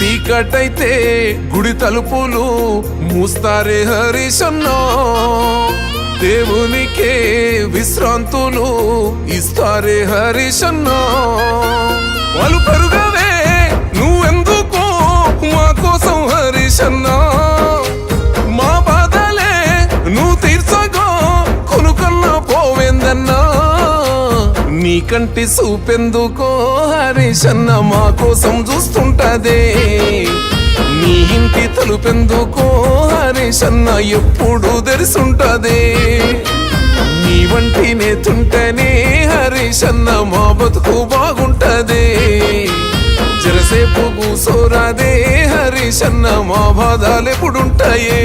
చీకటైతే గుడి తలుపులు మూస్తారే హరీశన్నా, దేవునికే విశ్రాంతులు ఇస్తారే హరీశన్నా. వాళ్ళు పెరుగవే నువ్వెందుకో మా కోసం హరీశన్నా, మా బాధలే నువ్వు తీర్చగా కొనుకన్నా పోవేందన్నా. నీ కంటి చూపెందుకో హరీశన్న మా కోసం చూస్తుంటదే, నీ ఇంటి తలుపెందుకో హరీశన్న ఎప్పుడు తెరిసుంటదే. నీ వంటి నేతుంటేనే హరీశన్న మా బతుకు బాగుంటదే. జరసేపు కూసోరాదే హరీశన్న మా బాధలెప్పుడుంటాయే.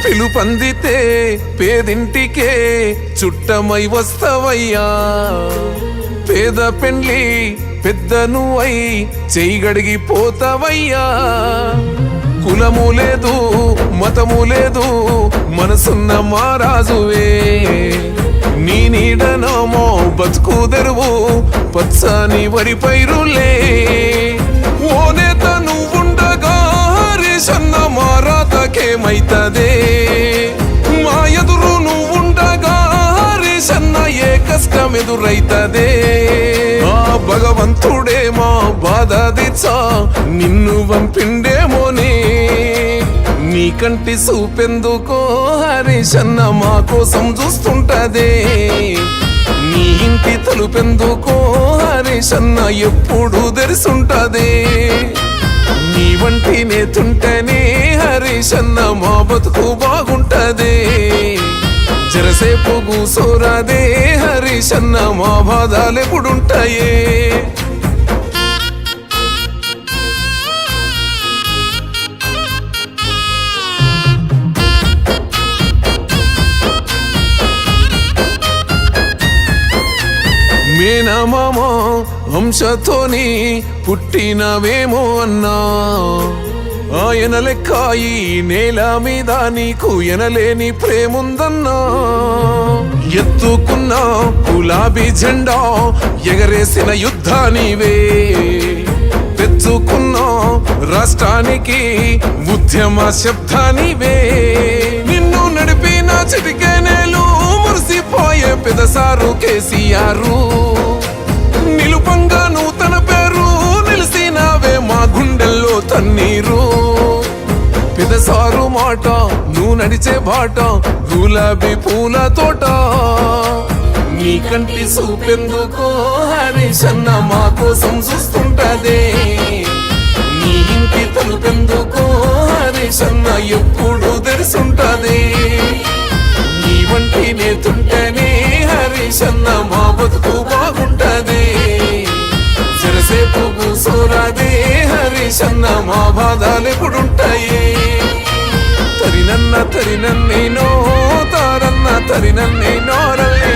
పిలుపందితే పేదింటికే చుట్టమై వస్తవయ్యా, పేద పెండ్లి పెద్దను అయి చెయ్యగడిగి పోతవయ్యా. కులము లేదు మతము లేదు మనసున్న మారాజువే, నీ నీడనమో బతుకు తెరువు పచ్చని వరి పైరులే. ఓ నేత నువ్వుండగా హరీశన్న మారాతకేమైతదే, మా ఎదురు నువ్వుండగా హరీశన్న ఏ కష్టం ఎదురైతదే. ఆ భగవంతుడే మా బాధ తీర్చా నిన్ను పంపిండేమోనే, నీ కంటి చూపెందుకో హరీశన్న మా కోసం చూస్తుంటదే. నీ ఇంటి తలుపెందుకో హరీశన్న ఎప్పుడు తెరిసుంటదే. నీ వంటి నేతుంటేనే హరీశన్న మా బతుకు బాగుంటదే. జరసేపు కూసోరాదే హరీశన్న మా బాధలెప్పుడుంటాయే. మేనమామ వంశతోని పుట్టినవేమో అన్నా, ఆయన లెక్క ఈ నేల మీద నీకు ఎనలేని ప్రేముందన్నా. ఎత్తుకున్న గులాబీ జెండా ఎగరేసిన యుద్ధానివే, తెచ్చుకున్న రాష్ట్రానికి ఉద్యమ శబ్దానివే. నిన్ను నడిపిన చిటికెనేలు మురిసిపోయే పెదసారు కేసీఆరు, నిలుపంగా నూతన పేరు నిలిసినావే మా గుండెల్లో తన్నీరు. పెదసారు మాట నువ్వు నడిచే బాట గులాబీ పూల తోట, నీ కంటి చూపెందుకో హరీశన్న మా కోసం చూస్తుంటదే. నీ ఇంటి తలుపెందుకో హరీశన్న ఎప్పుడు తెరిసుంటదే. నీ వంటి నేతుంటేనే హరీశన్న మా బతుకు బాగుంటదే. జరసేపు కూసోరాదే హరీశన్న మా బాధలెప్పుడుంటాయే. తరినన్న తరినన్నేనో తారన్న తరినన్నేనో రల్లే